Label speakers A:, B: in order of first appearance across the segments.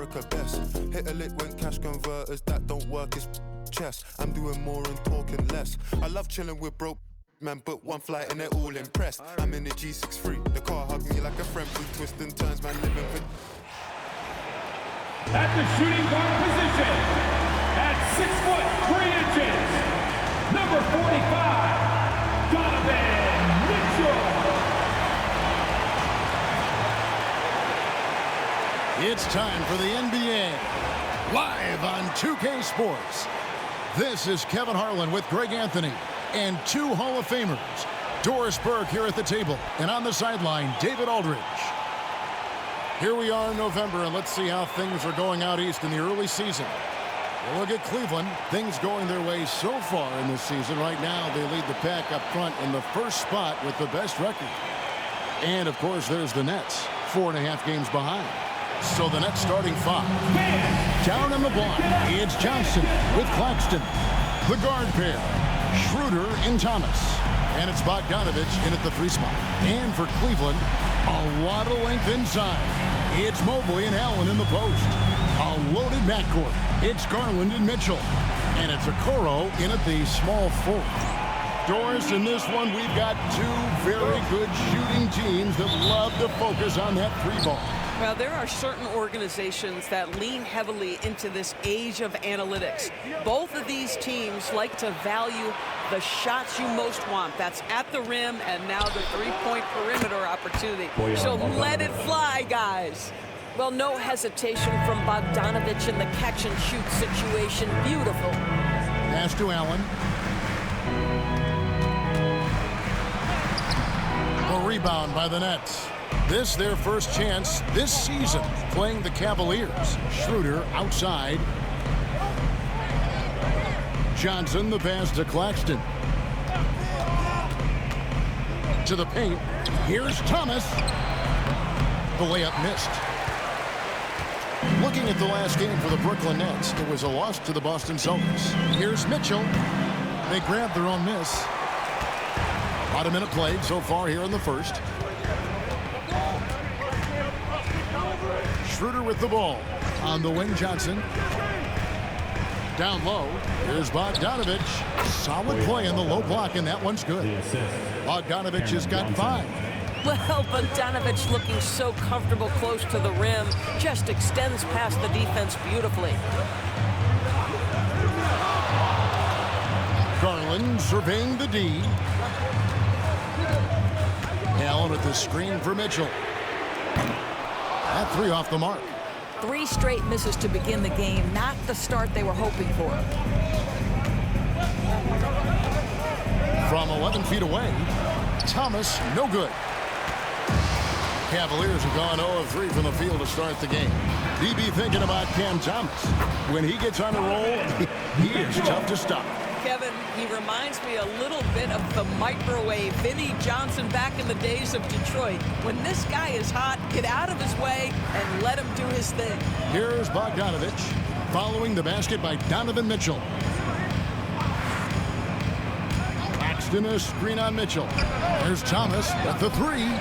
A: work her best. Hit a lick when cash converters that don't work is chess. I'm doing more and talking less. I love chilling with broke man, book one flight and they're all impressed. I'm in the G63. The car hugged me like a friend through twists and turns, man, living for...
B: At the shooting guard position, at 6'3", number 45, Donovan Mitchell.
C: It's time for the NBA, live on 2K Sports. This is Kevin Harlan with Greg Anthony and two Hall of Famers, Doris Burke here at the table, and on the sideline, David Aldridge. Here we are in November, and let's see how things are going out east in the early season. We'll look at Cleveland. Things going their way so far in this season. Right now, they lead the pack up front in the first spot with the best record. And, of course, there's the Nets, 4.5 games behind. So the Nets starting five. Down on the block, it's Johnson with Claxton. The guard pair, Schroeder and Thomas. And it's Bogdanovich in at the 3 spot. And for Cleveland, a lot of length inside. It's Mobley and Allen in the post. A loaded backcourt. It's Garland and Mitchell. And it's Okoro in at the small forward. Doris, in this one, we've got two very good shooting teams that love to focus on that 3 ball.
D: Well, there are certain organizations that lean heavily into this age of analytics. Both of these teams like to value the shots you most want. That's at the rim and now the 3-point perimeter opportunity. So let it fly, guys. Well, no hesitation from Bogdanovich in the catch-and-shoot situation. Beautiful.
C: Pass to Allen. A rebound by the Nets. This their first chance this season playing the Cavaliers. Schroeder outside. Johnson, the pass to Claxton. To the paint. Here's Thomas. The layup missed. Looking at the last game for the Brooklyn Nets, it was a loss to the Boston Celtics. Here's Mitchell. They grabbed their own miss. About a minute played so far here in the first. Schroeder with the ball. On the wing, Johnson. Down low. Here's Bogdanovich. Solid play in the low block, and that one's good. Bogdanovich has got 5.
D: Well, Bogdanovich looking so comfortable close to the rim. Just extends past the defense beautifully.
C: Garland surveying the D. Allen with the screen for Mitchell. That 3 off the mark.
E: 3 straight misses to begin the game. Not the start they were hoping for.
C: From 11 feet away, Thomas, no good. Cavaliers have gone 0 of 3 from the field to start the game. DB thinking about Cam Thomas. When he gets on a roll, he is tough to stop.
D: Kevin, he reminds me a little bit of the microwave Vinnie Johnson back in the days of Detroit. When this guy is hot, get out of his way and let him do his thing.
C: Here's Bogdanovich, following the basket by Donovan Mitchell. Claxton, a screen on Mitchell. There's Thomas at the 3.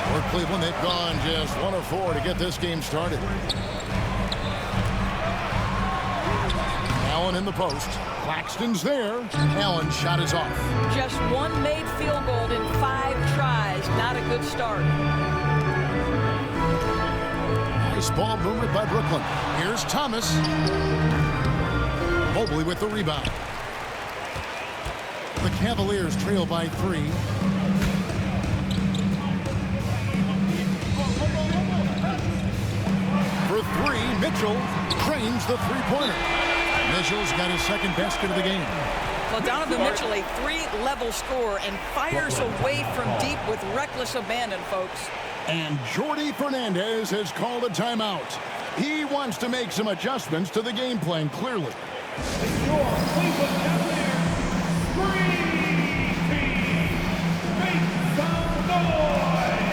C: For Cleveland, they've gone just 1 of 4 to get this game started. Allen in the post. Claxton's there. Allen shot is off.
D: Just 1 made field goal in 5 tries. Not a good start.
C: Nice ball movement by Brooklyn. Here's Thomas. Mobley with the rebound. The Cavaliers trail by 3. For 3, Mitchell drains the 3-pointer. Mitchell's got his second basket of the game.
D: Well, Donovan Mitchell, a 3-level scorer, and fires away from deep with reckless abandon, folks.
C: And Jordi Fernandez has called a timeout. He wants to make some adjustments to the game plan, clearly.
B: Your Cleveland Cavaliers Green Team, make some noise!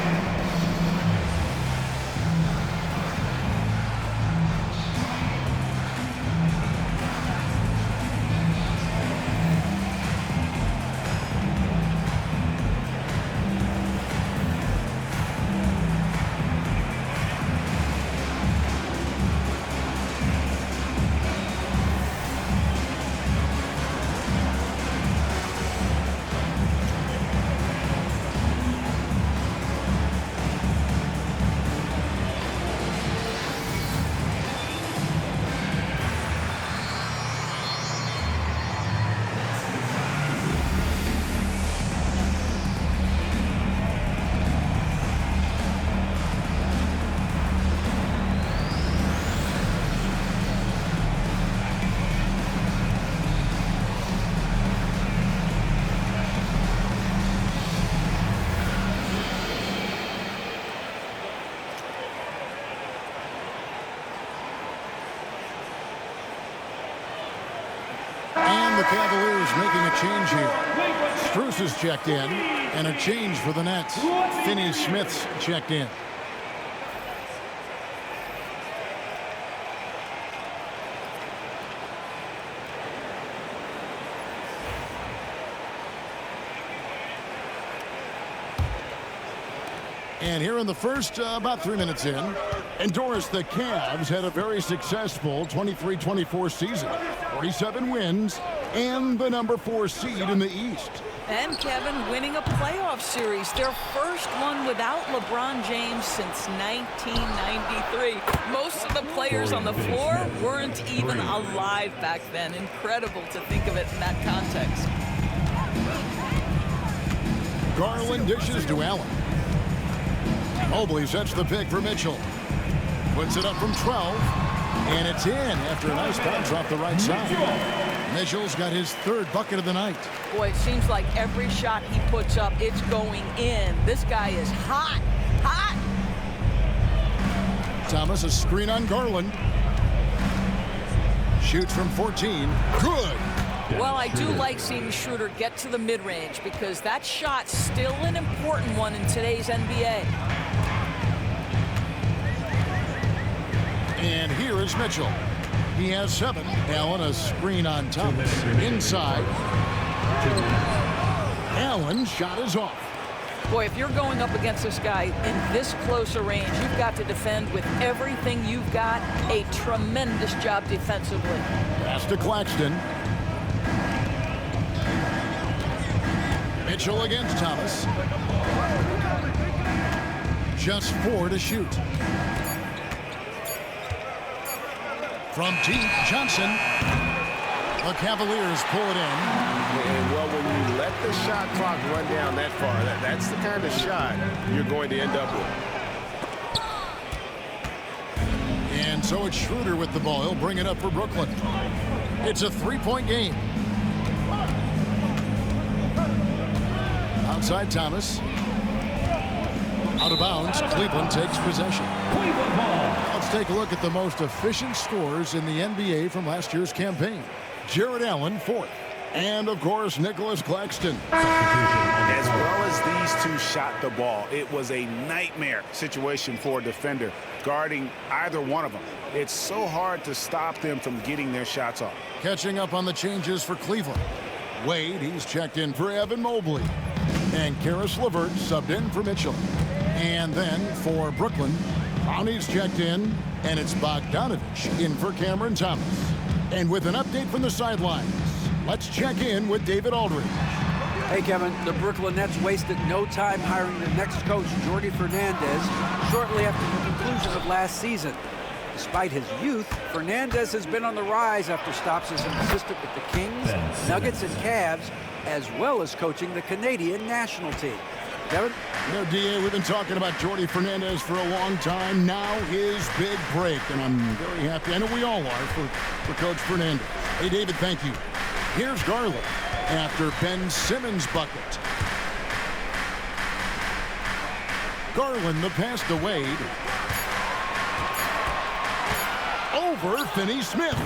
C: Cavaliers making a change here. Strus is checked in, and a change for the Nets. Finney Smith's checked in. And here in the first, about 3 minutes in, and Doris, the Cavs had a very successful 23-24 season. 47 wins and the number 4 seed in the East.
E: And Kevin winning a playoff series, their first one without LeBron James since 1993. Most of the players on the floor weren't even alive back then. Incredible to think of it in that context.
C: Garland dishes to Allen. Mobley sets the pick for Mitchell. Puts it up from 12. And it's in after a nice bounce off the right side. Mitchell's got his 3rd bucket of the night.
E: Boy, it seems like every shot he puts up, it's going in. This guy is hot, hot.
C: Thomas, a screen on Garland. Shoots from 14. Good.
E: Well, I do like seeing Schroeder get to the mid-range because that shot's still an important one in today's NBA.
C: And here is Mitchell. He has 7. Allen, a screen on Thomas. Inside. Allen's shot is off.
E: Boy, if you're going up against this guy in this close a range, you've got to defend with everything you've got. A tremendous job defensively.
C: Pass to Claxton. Mitchell against Thomas. Just 4 to shoot. From deep, Johnson. The Cavaliers pull it in.
F: And, well, when you let the shot clock run down that far, that's the kind of shot you're going to end up with.
C: And so it's Schroeder with the ball. He'll bring it up for Brooklyn. It's a 3-point game. Outside Thomas. Out of bounds. Cleveland takes possession.
B: Cleveland ball.
C: Let's take a look at the most efficient scorers in the NBA from last year's campaign. Jared Allen, 4th. And, of course, Nicholas Claxton.
F: As well as these two shot the ball, it was a nightmare situation for a defender guarding either one of them. It's so hard to stop them from getting their shots off.
C: Catching up on the changes for Cleveland. Wade, he's checked in for Evan Mobley. And Karis LeVert subbed in for Mitchell. And then for Brooklyn, Brownie's checked in, and it's Bogdanovich in for Cameron Thomas. And with an update from the sidelines, let's check in with David Aldridge.
G: Hey, Kevin, the Brooklyn Nets wasted no time hiring their next coach, Jordi Fernandez, shortly after the conclusion of last season. Despite his youth, Fernandez has been on the rise after stops as an assistant with the Kings, Nuggets, and Cavs, as well as coaching the Canadian national team. Kevin?
C: You know, D.A., we've been talking about Jordi Fernandez for a long time. Now his big break, and I'm very happy. I know we all are for Coach Fernandez. Hey, David, thank you. Here's Garland after Ben Simmons' bucket. Garland, the pass to Wade. Over Finney Smith.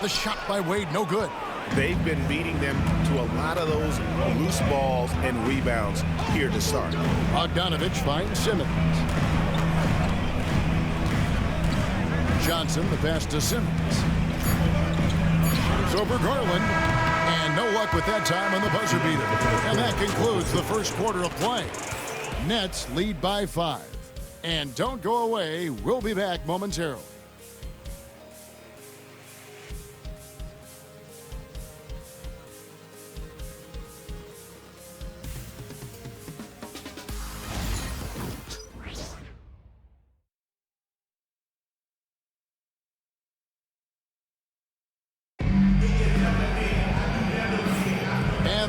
C: The shot by Wade, no good.
F: They've been beating them to a lot of those loose balls and rebounds here to start.
C: Bogdanovich finds Simmons. Johnson, the pass to Simmons. It's over Garland. And no luck with that time on the buzzer beater. And that concludes the first quarter of play. Nets lead by 5. And don't go away. We'll be back momentarily.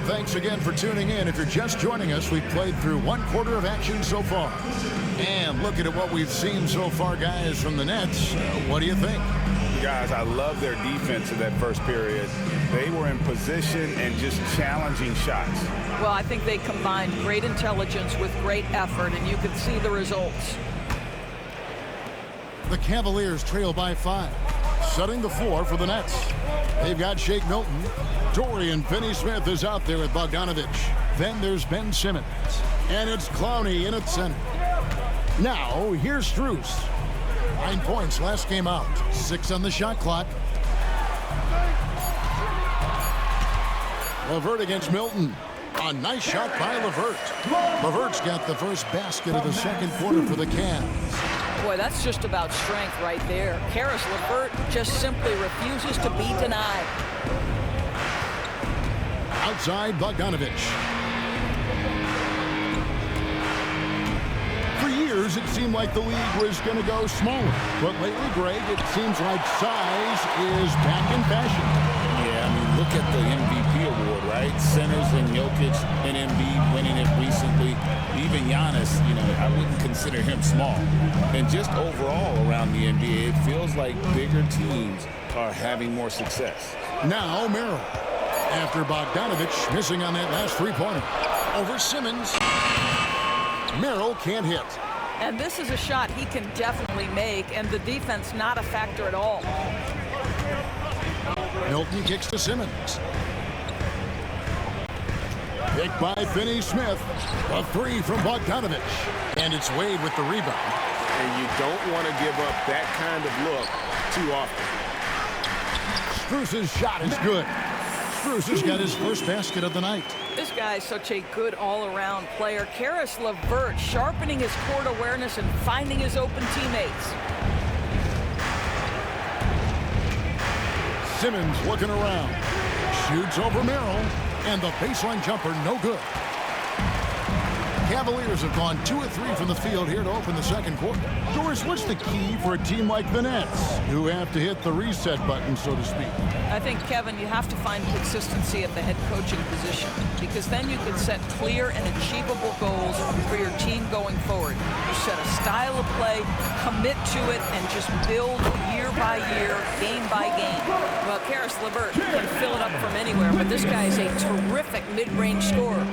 C: Thanks again for tuning in. If you're just joining us, we've played through 1 quarter of action so far. And looking at what we've seen so far, guys, from the Nets, what do you think?
F: Guys, I love their defense in that first period. They were in position and just challenging shots.
E: Well, I think they combined great intelligence with great effort, and you can see the results.
C: The Cavaliers trail by 5. setting the floor for the Nets. They've got Shake Milton. Dorian Finney-Smith is out there with Bogdanovich. Then there's Ben Simmons. And it's Clowney in at center. Now, here's Strus. 9 points last game out. 6 on the shot clock. LeVert against Milton. A nice shot by LeVert. LeVert's got the first basket of the second quarter for the Cavs.
E: Boy, that's just about strength right there. Karis LeVert just simply refuses to be denied.
C: Outside Bogdanovich. For years, it seemed like the league was going to go smaller. But lately, Greg, it seems like size is back in fashion.
F: Yeah, I mean, look at the MVP award, right? Centers and Jokic and Embiid winning it recently. Even Giannis, I wouldn't consider him small. And just overall around the NBA, it feels like bigger teams are having more success.
C: Now, Merrill. After Bogdanovich missing on that last three-pointer. Over Simmons. Merrill can't hit.
E: And this is a shot he can definitely make, and the defense not a factor at all.
C: Milton kicks to Simmons. Picked by Finney-Smith. A three from Bogdanovich. And it's Wade with the rebound.
F: And you don't want to give up that kind of look too often.
C: Strus's shot is good. Strus has got his first basket of the night.
E: This guy is such a good all-around player. Karis LeVert sharpening his court awareness and finding his open teammates.
C: Simmons looking around. Shoots over Merrill. And the baseline jumper, no good. Cavaliers have gone 2 of 3 from the field here to open the second quarter. Doris, what's the key for a team like the Nets, who have to hit the reset button, so to speak?
E: I think, Kevin, you have to find consistency at the head coaching position, because then you can set clear and achievable goals for your team going forward. You set a style of play, commit to it, and just build year by year, game by game. Well, Karis LeVert can fill it up from anywhere, but this guy is a terrific mid-range scorer.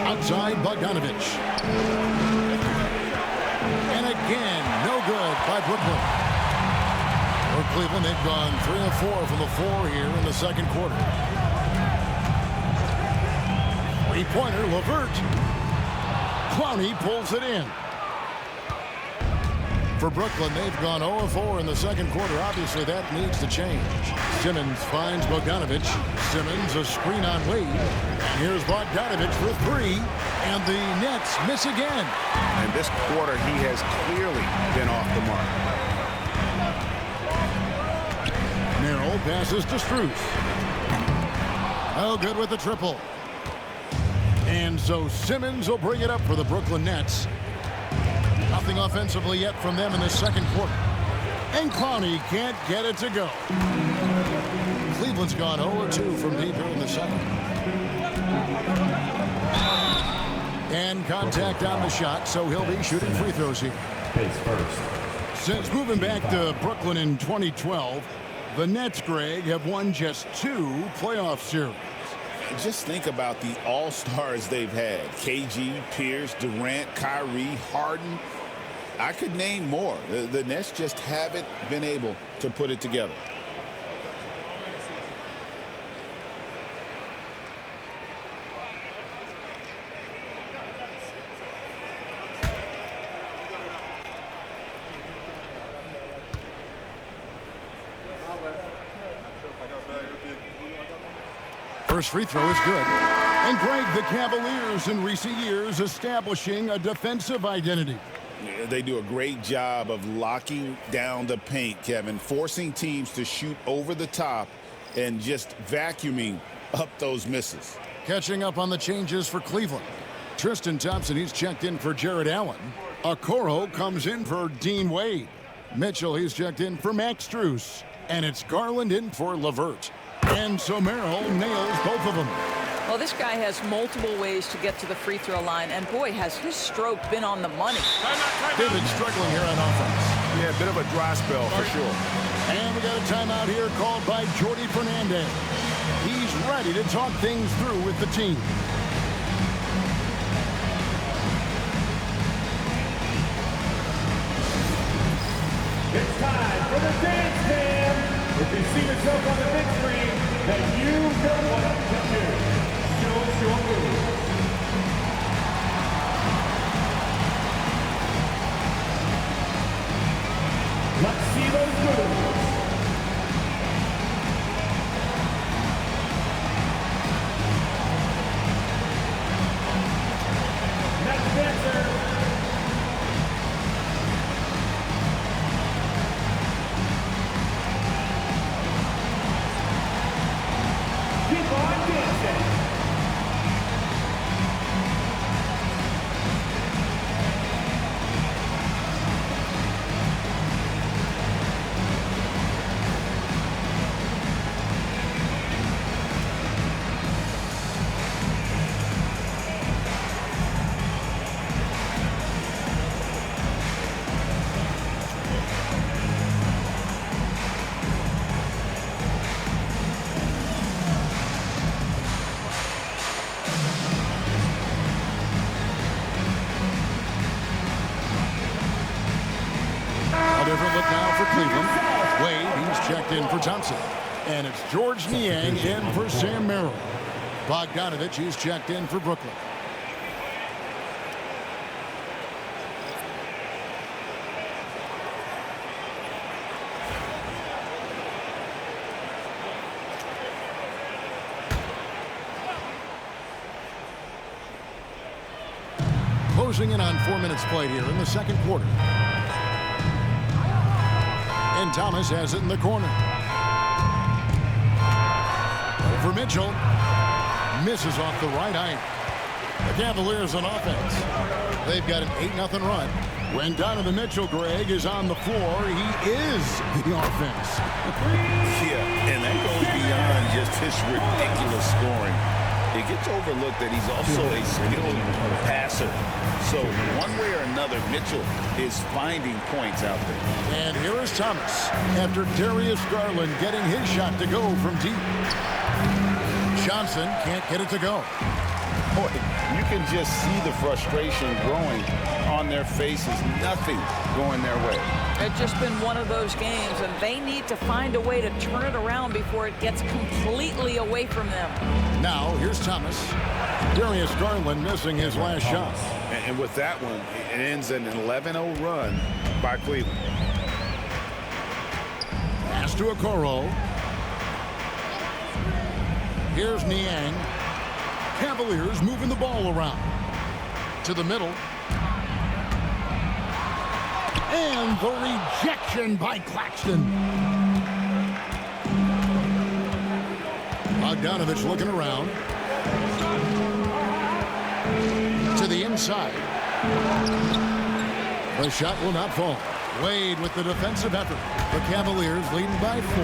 C: Outside Bogdanovich. And again, no good by Brooklyn. For Cleveland, they've gone 3 of 4 from the floor here in the second quarter. Three-pointer, LeVert. Clowney pulls it in. For Brooklyn, they've gone 0 of 4 in the second quarter. Obviously, that needs to change. Simmons finds Bogdanovich. Simmons, a screen on Wade. And here's Bogdanovich for 3. And the Nets miss again.
F: And this quarter, he has clearly been off the mark.
C: Merrill passes to Strus. Oh, good with the triple. And so Simmons will bring it up for the Brooklyn Nets. Nothing offensively yet from them in the second quarter. And Clowney can't get it to go. Cleveland's gone 0-2 from deep here in the second. And contact on the shot, so he'll be shooting free throws here. Since moving back to Brooklyn in 2012, the Nets, Greg, have won just 2 playoff series.
F: Just think about the all-stars they've had. KG, Pierce, Durant, Kyrie, Harden. I could name more. The Nets just haven't been able to put it together.
C: First free throw is good. And Greg, the Cavaliers in recent years establishing a defensive identity.
F: They do a great job of locking down the paint, Kevin, forcing teams to shoot over the top and just vacuuming up those misses.
C: Catching up on the changes for Cleveland. Tristan Thompson, he's checked in for Jared Allen. Okoro comes in for Dean Wade. Mitchell, he's checked in for Max Strus. And it's Garland in for LeVert. And so Merrill nails both of them.
E: Well, this guy has multiple ways to get to the free throw line, and boy, has his stroke been on the money.
C: David struggling here on offense.
F: Yeah, a bit of a dry spell for sure.
C: And we got a timeout here called by Jordi Fernandez. He's ready to talk things through with the team.
B: yourself on the big screen, then you know what to do. Show us your move. Let's see those moves. Next dancer. Keep on dancing.
C: Different look now for Cleveland. Wade, he's checked in for Thompson. And it's George Niang in for Sam Merrill. Bogdanovich, he's checked in for Brooklyn. Closing in on 4 minutes played here in the second quarter. And Thomas has it in the corner. Over Mitchell. Misses off the right eye. The Cavaliers on offense. They've got an 8-0 run. When Donovan Mitchell, Greg, is on the floor, he is the offense.
H: Yeah, and that goes beyond just his ridiculous scoring. It gets overlooked that he's also a skilled passer. So one way or another, Mitchell is finding points out there.
C: And here is Thomas after Darius Garland getting his shot to go from deep. Johnson can't get it to go.
H: Boy, you can just see the frustration growing on their faces. Nothing going their way.
D: It's just been one of those games, and they need to find a way to turn it around before it gets completely away from them.
C: Now, here's Thomas. Darius Garland missing his last shot.
F: And with that one, it ends in an 11-0 run by Cleveland.
C: Pass to Okoro. Here's Niang. Cavaliers moving the ball around. To the middle. And the rejection by Claxton. Bogdanovich looking around. To the inside. The shot will not fall. Wade with the defensive effort. The Cavaliers leading by 4.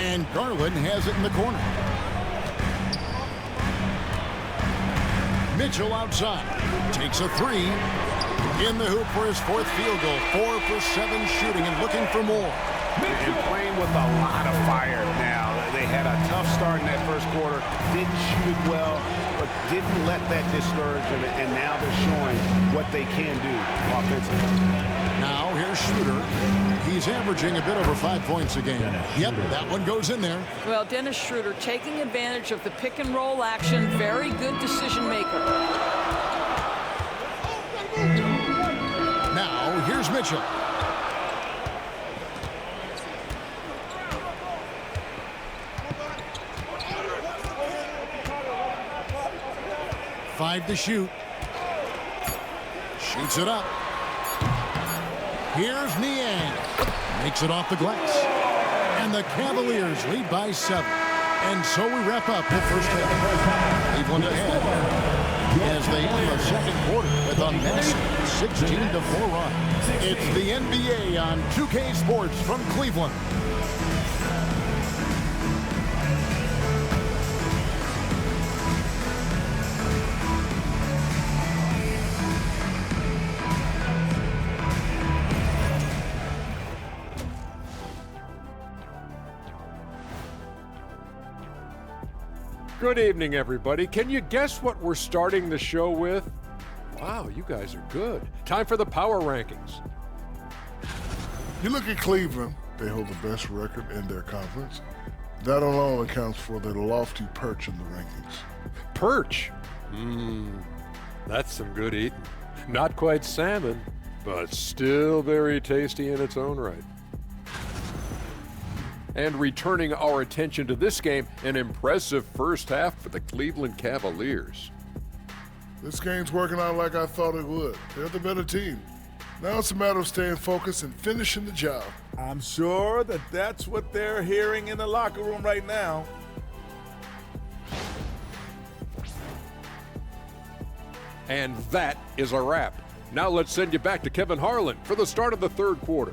C: And Garland has it in the corner. Mitchell outside. Takes a 3. In the hoop for his 4th field goal. 4 for 7 shooting and looking for more.
F: And playing with a lot of fire now. They had a tough start in that first quarter. Didn't shoot it well, but didn't let that discourage them. And now they're showing what they can do offensively.
C: Now here's Schroeder. He's averaging a bit over 5 points a game. Yep, that one goes in there.
D: Well, Dennis Schroeder taking advantage of the pick and roll action. Very good decision maker.
C: Now here's Mitchell. Five to shoot. Shoots it up. Here's Niang. Makes it off the glass. And the Cavaliers lead by 7. And so we wrap up the first half. Cleveland ahead as they end the second quarter with a massive 16-4 run. It's the NBA on 2K Sports from Cleveland.
I: Good evening, everybody. Can you guess what we're starting the show with? Wow, you guys are good. Time for the power rankings.
J: You look at Cleveland, They hold the best record in their conference. That alone accounts for their lofty perch in the rankings.
I: Perch? That's some good eating. Not quite salmon, but still very tasty in its own right. And returning our attention to this game, an impressive first half for the Cleveland Cavaliers.
J: This game's working out like I thought it would. They're the better team. Now it's a matter of staying focused and finishing the job.
K: I'm sure that's what they're hearing in the locker room right now.
I: And that is a wrap. Now let's send you back to Kevin Harlan for the start of the third quarter.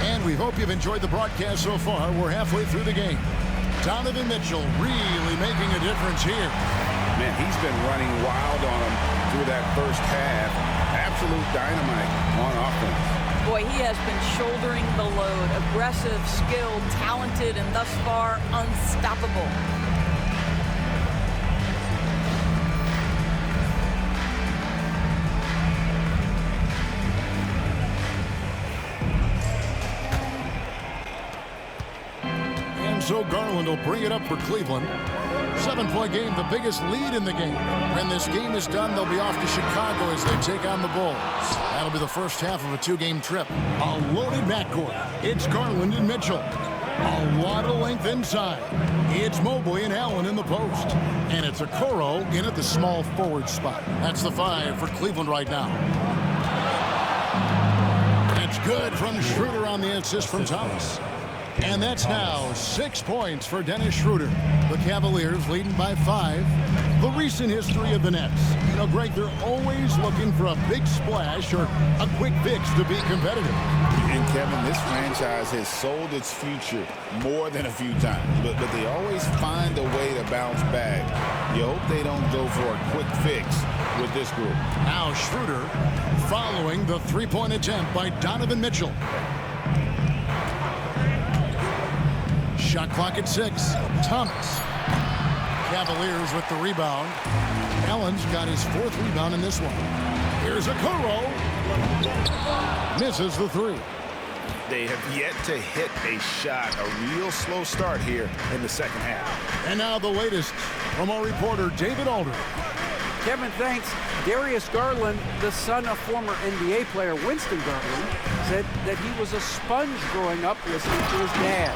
C: And we hope you've enjoyed the broadcast so far. We're halfway through the game. Donovan Mitchell really making a difference here.
F: Man, he's been running wild on him through that first half. Absolute dynamite on offense.
E: Boy, he has been shouldering the load. Aggressive, skilled, talented, and thus far unstoppable.
C: So Garland will bring it up for Cleveland. 7-point game, the biggest lead in the game. When this game is done, they'll be off to Chicago as they take on the Bulls. That'll be the first half of a 2-game trip. A loaded backcourt. It's Garland and Mitchell. A lot of length inside. It's Mobley and Allen in the post. And it's Okoro in at the small forward spot. That's the 5 for Cleveland right now. It's good from Schroeder on the assist from Thomas. And that's now 6 points for Dennis Schroeder. The Cavaliers leading by 5. The recent history of the Nets. You know, Greg, they're always looking for a big splash or a quick fix to be competitive.
F: And Kevin, this franchise has sold its future more than a few times, but they always find a way to bounce back. You hope they don't go for a quick fix with this group.
C: Now Schroeder following the three-point attempt by Donovan Mitchell. Shot clock at 6. Thomas. Cavaliers with the rebound. Allen's got his 4th rebound in this one. Here's Okoro. Misses the 3.
F: They have yet to hit a shot. A real slow start here in the second half.
C: And now the latest from our reporter, David Alder.
G: Kevin, thanks. Darius Garland, the son of former NBA player Winston Garland, said that he was a sponge growing up listening to his dad.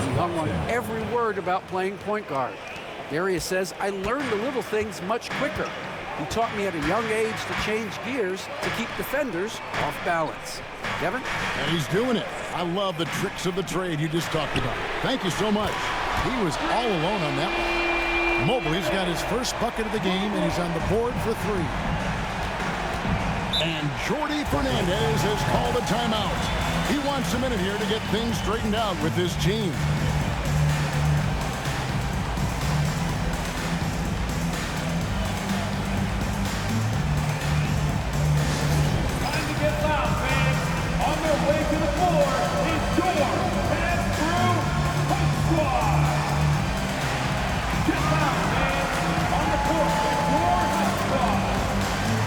G: He hung on every word about playing point guard. Darius says, I learned the little things much quicker. He taught me at a young age to change gears to keep defenders off balance. Kevin?
C: And he's doing it. I love the tricks of the trade you just talked about. Thank you so much. He was all alone on that one. Mobley's got his first bucket of the game, and he's on the board for 3. And Jordi Fernandez has called a timeout. He wants a minute here to get things straightened out with his team.
B: Time to get loud, fans. On their way to the floor is your pass-through Hook Squad. Get loud, fans. On the court is your Hook Squad.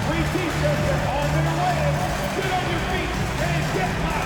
B: 3 T-shirts are on their way. Get on your feet and get loud.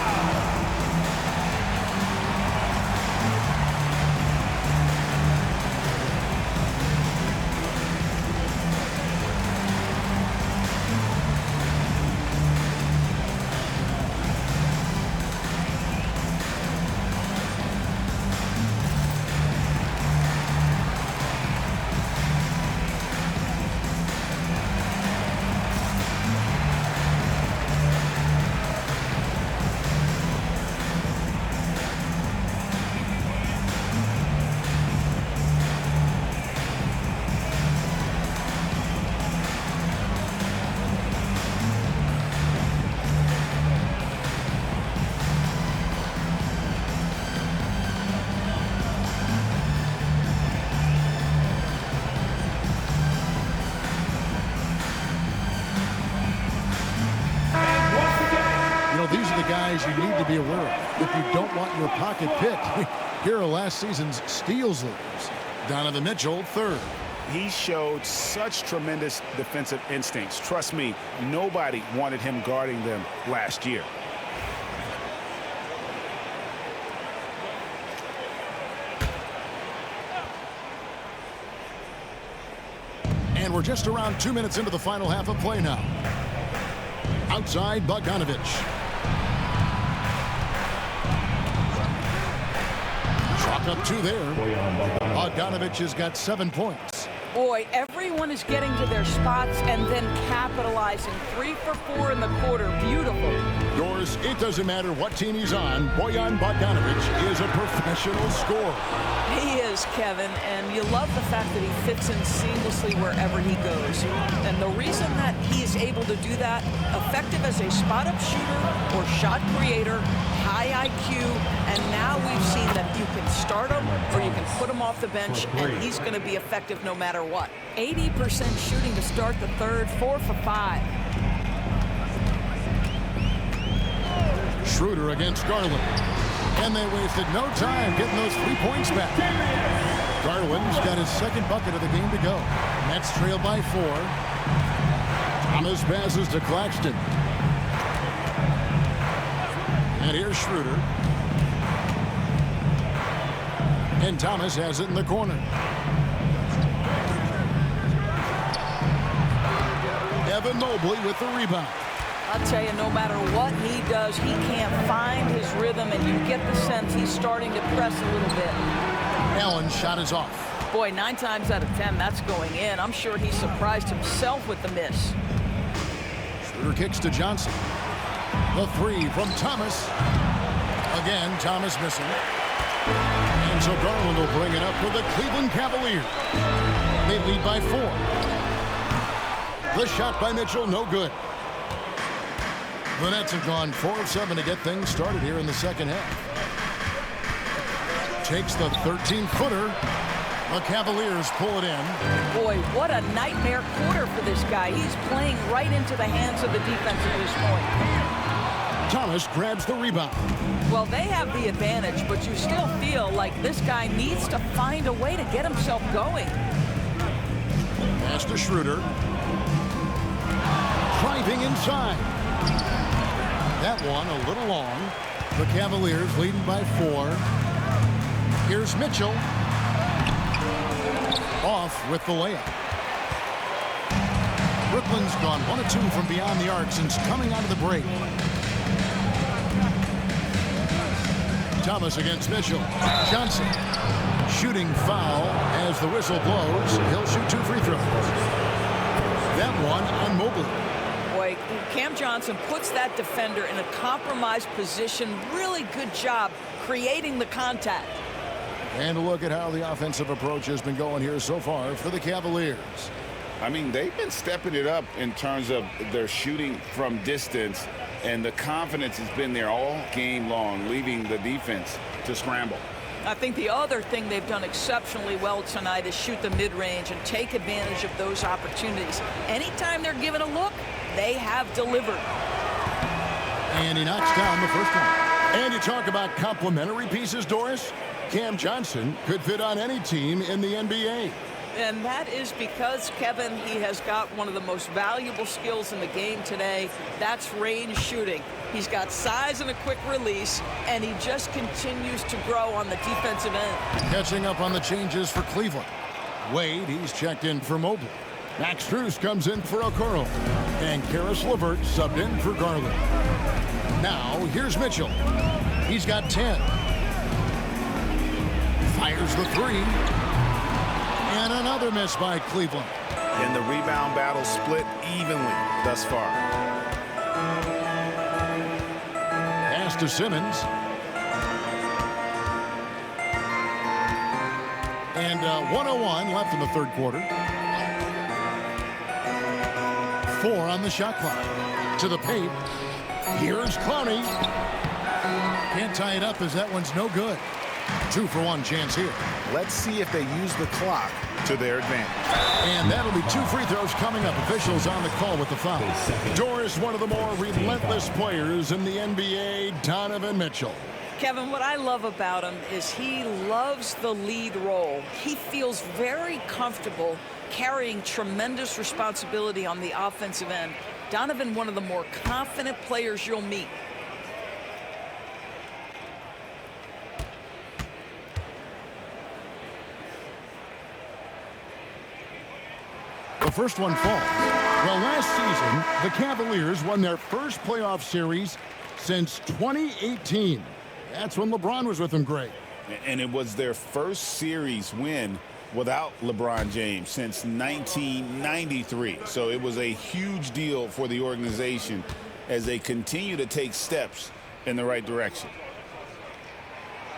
C: These are the guys you need to be aware of. If you don't want your pocket picked, Here are last season's steals leaders. Donovan Mitchell, third.
F: He showed such tremendous defensive instincts. Trust me, nobody wanted him guarding them last year.
C: And we're just around 2 minutes into the final half of play now. Outside, Bogdanovich. Chalk up 2 there. Bogdanovich has got 7 points.
D: Boy, everyone is getting to their spots and then capitalizing. 3 for 4 in the quarter. Beautiful.
C: Doris, it doesn't matter what team he's on. Bojan Bogdanovich is a professional scorer.
D: He is, Kevin, and you love the fact that he fits in seamlessly wherever he goes. And the reason that he is able to do that, effective as a spot-up shooter or shot creator, high IQ, and now we've seen that you can start him or you can put him off the bench, and he's going to be effective no matter what. 80% shooting to start the third, 4 for 5.
C: Schroeder against Garland. And they wasted no time getting those 3 points back. Garland's got his second bucket of the game to go. Nets trail by 4. Thomas passes to Claxton. And here's Schroeder. And Thomas has it in the corner. Evan Mobley with the rebound.
D: I'll tell you, no matter what he does, he can't find his rhythm, and you get the sense he's starting to press a little bit.
C: Allen's shot is off.
D: Boy, 9 times out of 10, that's going in. I'm sure he surprised himself with the miss.
C: Schroeder kicks to Johnson. The 3 from Thomas. Again, Thomas missing. And so Garland will bring it up for the Cleveland Cavaliers. They lead by 4. The shot by Mitchell, no good. The Nets have gone 4 of 7 to get things started here in the second half. Takes the 13-footer. The Cavaliers pull it in.
D: Boy, what a nightmare quarter for this guy. He's playing right into the hands of the defense at this point.
C: Thomas grabs the rebound.
D: Well, they have the advantage, but you still feel like this guy needs to find a way to get himself going.
C: Pass to Schroeder. Driving inside. That one a little long. The Cavaliers leading by 4. Here's Mitchell. Off with the layup. Brooklyn's gone 1 of 2 from beyond the arc since coming out of the break. Thomas against Mitchell. Johnson. Shooting foul as the whistle blows. He'll shoot 2 free throws. That one on Mobley.
D: Boy, Cam Johnson puts that defender in a compromised position. Really good job creating the contact.
C: And look at how the offensive approach has been going here so far for the Cavaliers.
H: I mean, they've been stepping it up in terms of their shooting from distance, and the confidence has been there all game long, leaving the defense to scramble.
D: I think the other thing they've done exceptionally well tonight is shoot the mid-range and take advantage of those opportunities. Anytime they're given a look, they have delivered.
C: And he knocks down the first one. And you talk about complementary pieces, Doris. Cam Johnson could fit on any team in the NBA.
D: And that is because, Kevin, he has got one of the most valuable skills in the game today. That's range shooting. He's got size and a quick release, and he just continues to grow on the defensive end.
C: Catching up on the changes for Cleveland. Wade, he's checked in for Mobley. Max Strus comes in for Okoro. And Karis LeVert subbed in for Garland. Now, here's Mitchell. He's got 10. Fires the 3. And another miss by Cleveland.
F: And the rebound battle split evenly thus far.
C: Pass to Simmons. And 1:01 left in the third quarter. 4 on the shot clock. To the paint. Here's Clowney. Can't tie it up as that one's no good. 2-for-1 chance here.
F: Let's see if they use the clock to their advantage.
C: And that'll be 2 free throws coming up. Officials on the call with the foul. Doris, one of the more relentless players in the NBA, Donovan Mitchell.
D: Kevin, what I love about him is he loves the lead role. He feels very comfortable carrying tremendous responsibility on the offensive end. Donovan, one of the more confident players you'll meet.
C: The first one falls. Well, last season, the Cavaliers won their first playoff series since 2018. That's when LeBron was with them, Greg.
F: And it was their first series win without LeBron James since 1993. So it was a huge deal for the organization as they continue to take steps in the right direction.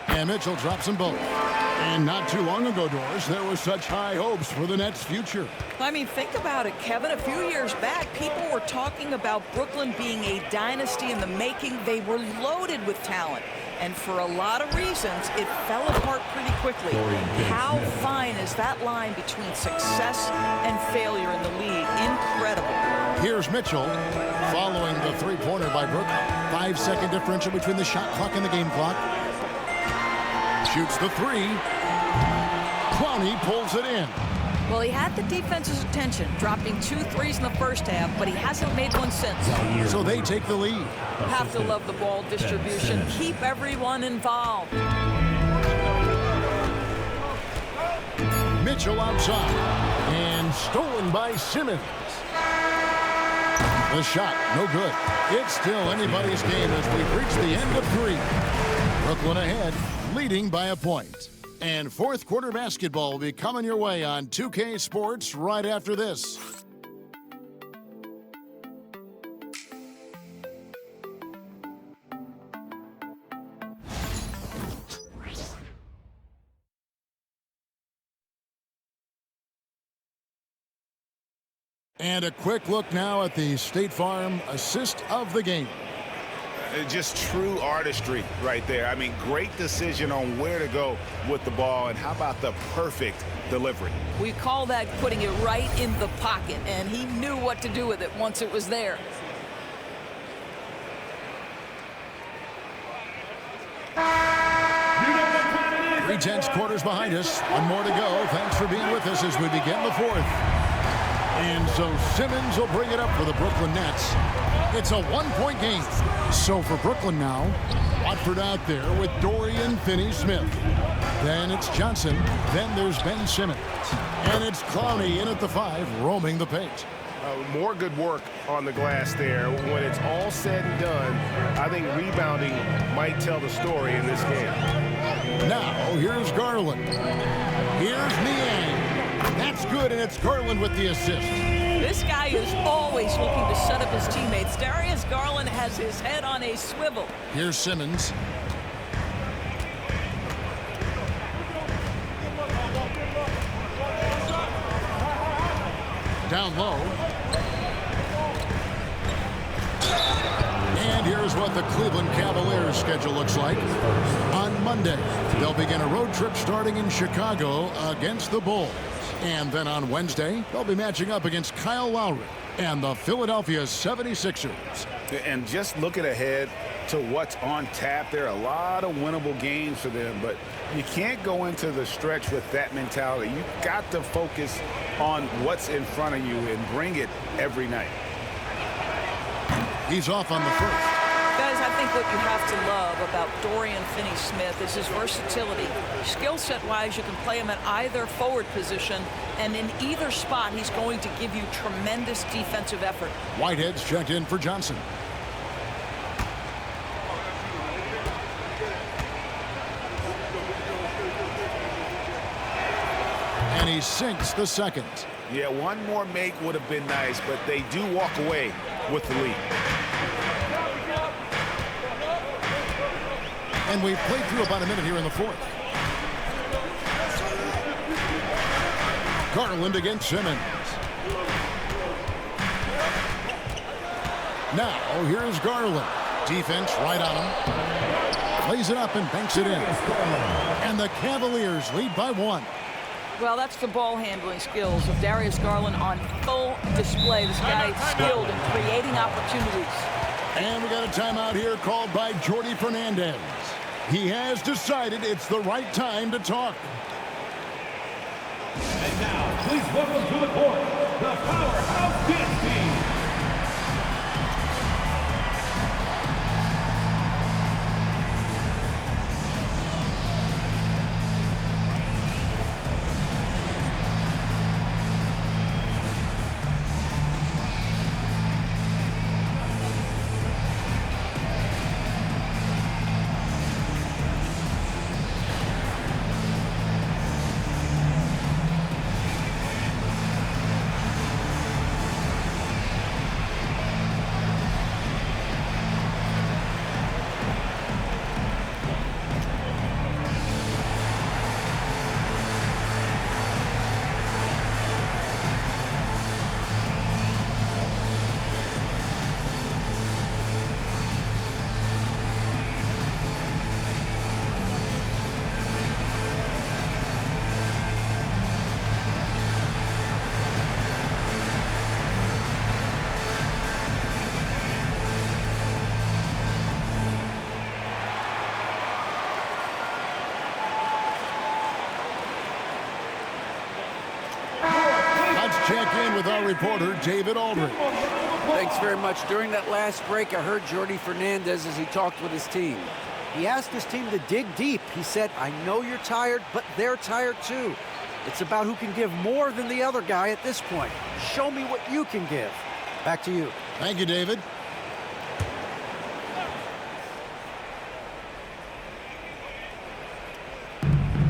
C: And Mitchell drops them both. And not too long ago, Doris, there were such high hopes for the Nets' future.
D: I mean, think about it, Kevin. A few years back, people were talking about Brooklyn being a dynasty in the making. They were loaded with talent. And for a lot of reasons, it fell apart pretty quickly. How fine is that line between success and failure in the league? Incredible.
C: Here's Mitchell following the three-pointer by Brooklyn. 5-second differential between the shot clock and the game clock. Shoots the three. Clowney pulls it in.
E: Well, he had the defense's attention, dropping 2 threes in the first half, but he hasn't made one since.
C: So they take the lead.
D: Have to love the ball distribution. Keep everyone involved.
C: Mitchell outside. And stolen by Simmons. The shot, no good. It's still anybody's game as we reach the end of 3. Brooklyn ahead, leading by a point. And fourth quarter basketball will be coming your way on 2K Sports right after this. And a quick look now at the State Farm assist of the game.
F: Just true artistry right there. I mean, great decision on where to go with the ball, and how about the perfect delivery?
D: We call that putting it right in the pocket, and he knew what to do with it once it was there.
C: Three tenths quarters behind us. One more to go. Thanks for being with us as we begin the fourth. And so Simmons will bring it up for the Brooklyn Nets. It's a one-point game. So for Brooklyn now, Watford out there with Dorian Finney-Smith. Then it's Johnson. Then there's Ben Simmons. And it's Clowney in at the 5, roaming the paint.
L: More good work on the glass there. When it's all said and done, I think rebounding might tell the story in this game.
C: Now, here's Garland. Here's Niang. That's good, and it's Garland with the assist.
D: This guy is always looking to set up his teammates. Darius Garland has his head on a swivel.
C: Here's Simmons. Down low. And here's what the Cleveland Cavaliers schedule looks like. On Monday, they'll begin a road trip starting in Chicago against the Bulls. And then on Wednesday, they'll be matching up against Kyle Lowry and the Philadelphia 76ers.
F: And just looking ahead to what's on tap, there are a lot of winnable games for them, but you can't go into the stretch with that mentality. You've got to focus on what's in front of you and bring it every night.
C: He's off on the first.
D: Guys, I think what you have to love about Dorian Finney-Smith is his versatility. Skill set-wise, you can play him at either forward position, and in either spot, he's going to give you tremendous defensive effort.
C: Whitehead's checked in for Johnson. And he sinks the second.
F: Yeah, one more make would have been nice, but they do walk away with the lead.
C: And we've played through about a minute here in the fourth. Garland against Simmons. Now, here's Garland. Defense right on him. Plays it up and banks it in. And the Cavaliers lead by 1.
D: Well, that's the ball handling skills of Darius Garland on full display. This guy is skilled in creating opportunities.
C: And we got a timeout here called by Jordi Fernandez. He has decided it's the right time to talk.
B: And now, please welcome to the court, the Powerhouse Dance Team.
C: Check in with our reporter, David Aldridge.
G: Thanks very much. During that last break, I heard Jordi Fernandez as he talked with his team. He asked his team to dig deep. He said, I know you're tired, but they're tired too. It's about who can give more than the other guy at this point. Show me what you can give. Back to you.
C: Thank you, David.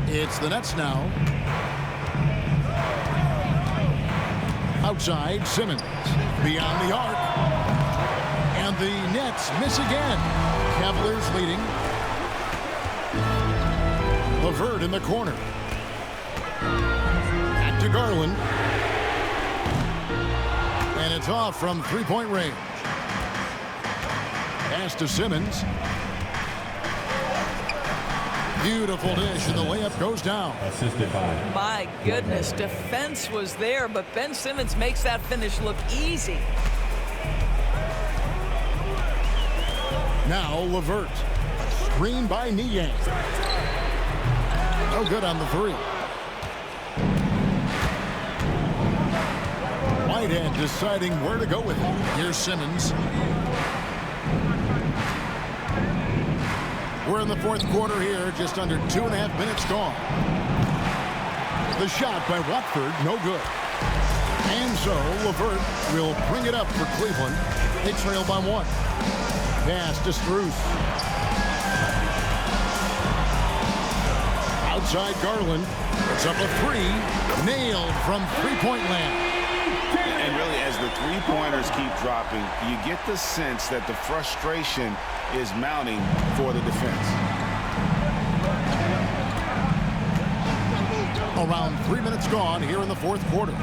C: It's the Nets now. Outside, Simmons. Beyond the arc. And the Nets miss again. Cavaliers leading. LeVert in the corner. Back to Garland. And it's off from three-point range. Pass to Simmons. Beautiful dish, and the layup goes down.
E: Assisted by. My goodness, defense was there, but Ben Simmons makes that finish look easy.
C: Now LeVert. Screen by Niang. No good on the three. Whitehead deciding where to go with it. Here's Simmons. We're in the fourth quarter here, just under 2.5 minutes gone. The shot by Watford, no good. And so LeVert will bring it up for Cleveland. They trail by 1. Pass to Strus. Outside Garland. It's up a 3. Nailed from three-point land.
F: And really, as the three-pointers keep dropping, you get the sense that the frustration is mounting for the defense.
C: Around 3 minutes gone here in the fourth quarter.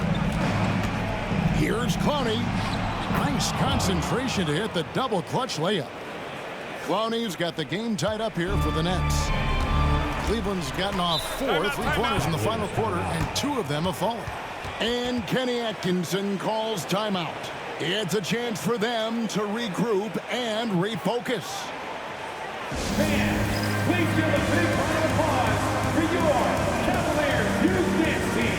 C: Here's Clowney. Nice concentration to hit the double clutch layup. Clowney's got the game tied up here for the Nets. Cleveland's gotten off 4 three-pointers in the final quarter, and 2 of them have fallen. And Kenny Atkinson calls timeout. It's a chance for them to regroup and refocus.
B: Fans, please give a big round of applause for your Cavaliers Youth Dance Team.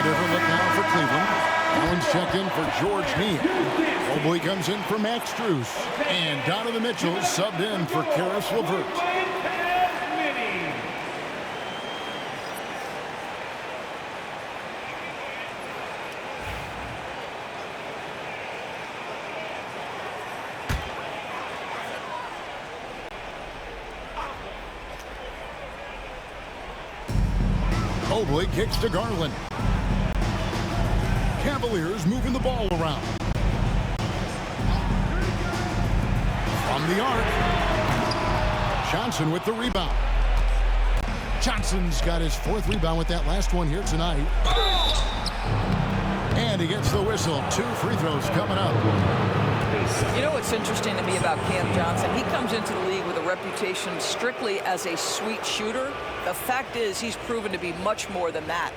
C: different look now for Cleveland. Allen's checked in for George Neal. Mobley comes in for Max Strus. And Donovan Mitchell subbed in for Karis LeVert. Mobley kicks to Garland. Cavaliers moving the ball around. From the arc. Johnson with the rebound. Johnson's got his 4th rebound with that last one here tonight. And he gets the whistle. 2 free throws coming up.
D: You know what's interesting to me about Cam Johnson? He comes into the league with a reputation strictly as a sweet shooter. The fact is he's proven to be much more than that.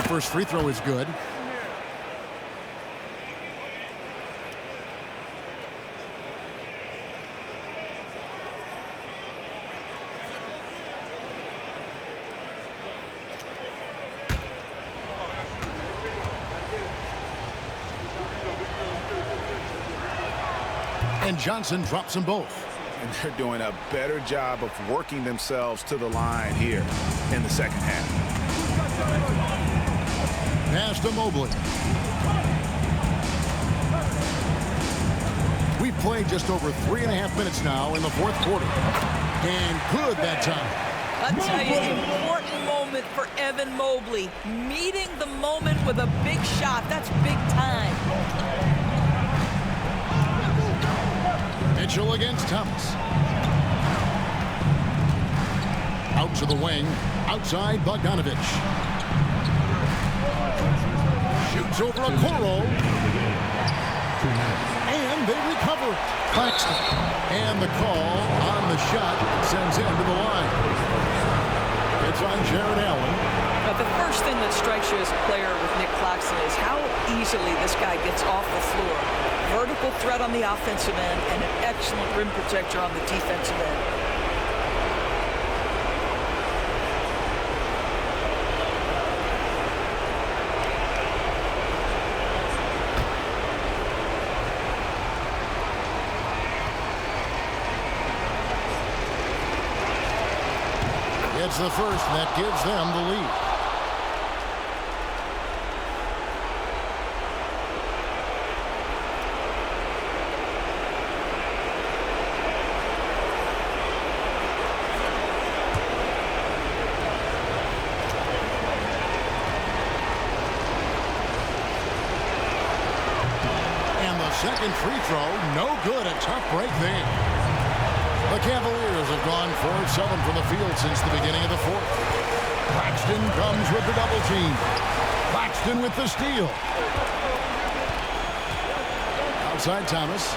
C: First free throw is good. And Johnson drops them both.
F: And they're doing a better job of working themselves to the line here in the second half.
C: Pass to Mobley. We've played just over 3.5 minutes now in the 4th quarter. And good that time.
D: I'll tell you, important moment for Evan Mobley. Meeting the moment with a big shot. That's big time.
C: Mitchell against Thomas. Out to the wing. Outside Bogdanovich. Shoots over a Coro. And they recover it. Claxton. And the call on the shot sends him to the line. It's on Jared Allen.
D: But the first thing that strikes you as a player with Nick Claxton is how easily this guy gets off the floor. Vertical threat on the offensive end and an excellent rim protector on the defensive end.
C: It's the first that gives them the lead. And the second free throw, no good. A tough break there. The Cavaliers have gone 4-7 from the field since the beginning of the 4th. Claxton comes with the double team. Claxton with the steal. Outside Thomas.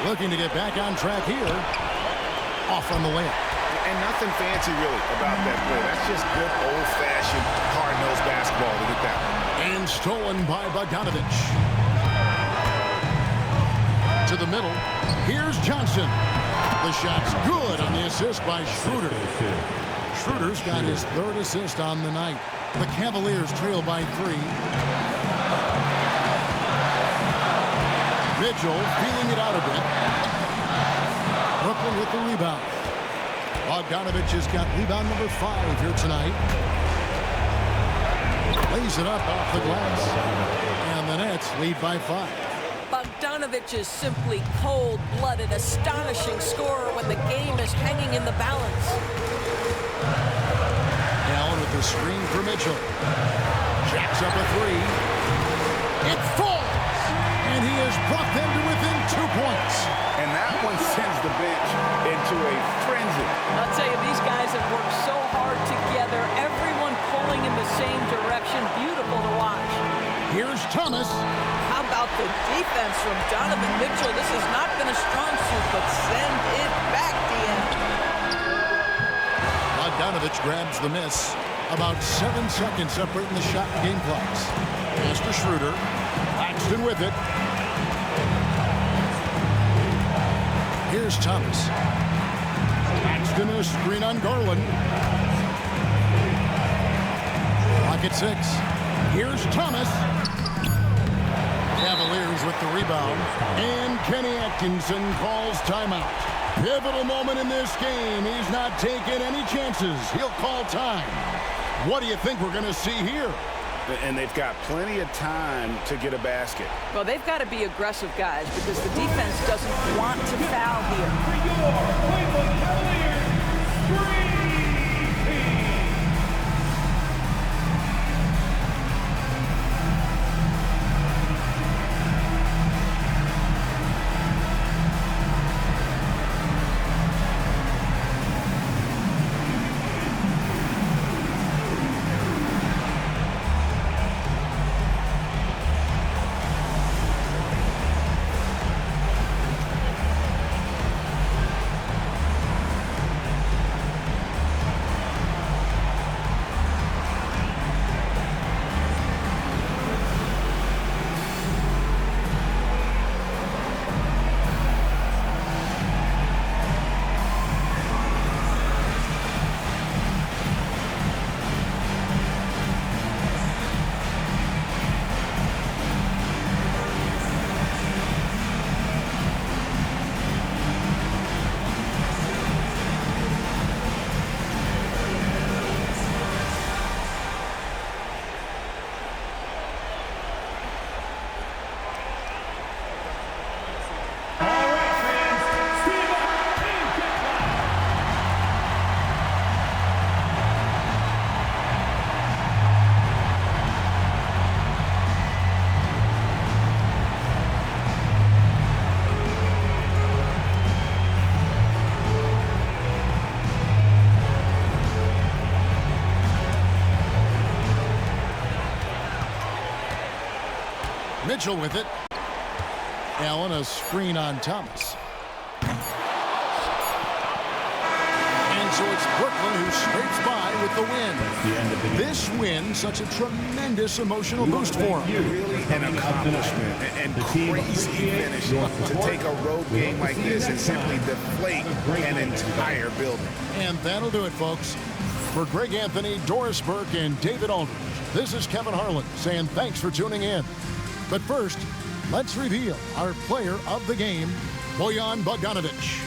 C: Looking to get back on track here. Off on the layup.
F: And nothing fancy really about that play. That's just good old-fashioned hard-nosed basketball to get that one.
C: And stolen by Bogdanovich. To the middle. Here's Johnson. The shot's good on the assist by Schroeder. Schroeder's got his 3rd assist on the night. The Cavaliers trail by 3. Mitchell feeling it out a bit. Brooklyn with the rebound. Bogdanovich has got rebound number 5 here tonight. Lays it up off the glass. And the Nets lead by 5.
D: Bogdanovich is simply cold-blooded, astonishing scorer when the game is hanging in the balance.
C: Allen with the screen for Mitchell. Jacks up a 3. It falls! And he has brought them to within 2 points.
F: And that one sends the bench into a frenzy.
D: I'll tell you, these guys have worked so hard together. Everyone pulling in the same direction. Beautiful to watch.
C: Here's Thomas.
D: How about the defense from Donovan Mitchell. This has not been a strong suit, but send it back, DM.
C: Bogdanovich grabs the miss. About 7 seconds separating the shot and game clocks. Pass to Schroeder. Laxton with it. Here's Thomas. Laxton a screen on Garland. Clock at 6. Here's Thomas. Cavaliers with the rebound. And Kenny Atkinson calls timeout. Pivotal moment in this game. He's not taking any chances. He'll call time. What do you think we're going to see here?
F: And they've got plenty of time to get a basket.
D: Well, they've got to be aggressive, guys, because the defense doesn't want to foul here.
B: For your Cleveland Cavaliers, Dream Team.
C: Mitchell with it. Allen a screen on Thomas. And so it's Brooklyn who scrapes by with the win. This win, such a tremendous emotional boost for him.
F: Really an accomplishment and crazy finish to take a road game like this and simply deflate an entire building.
C: And that'll do it, folks. For Greg Anthony, Doris Burke, and David Aldridge, this is Kevin Harlan saying thanks for tuning in. But first, let's reveal our player of the game, Bojan Bogdanovic.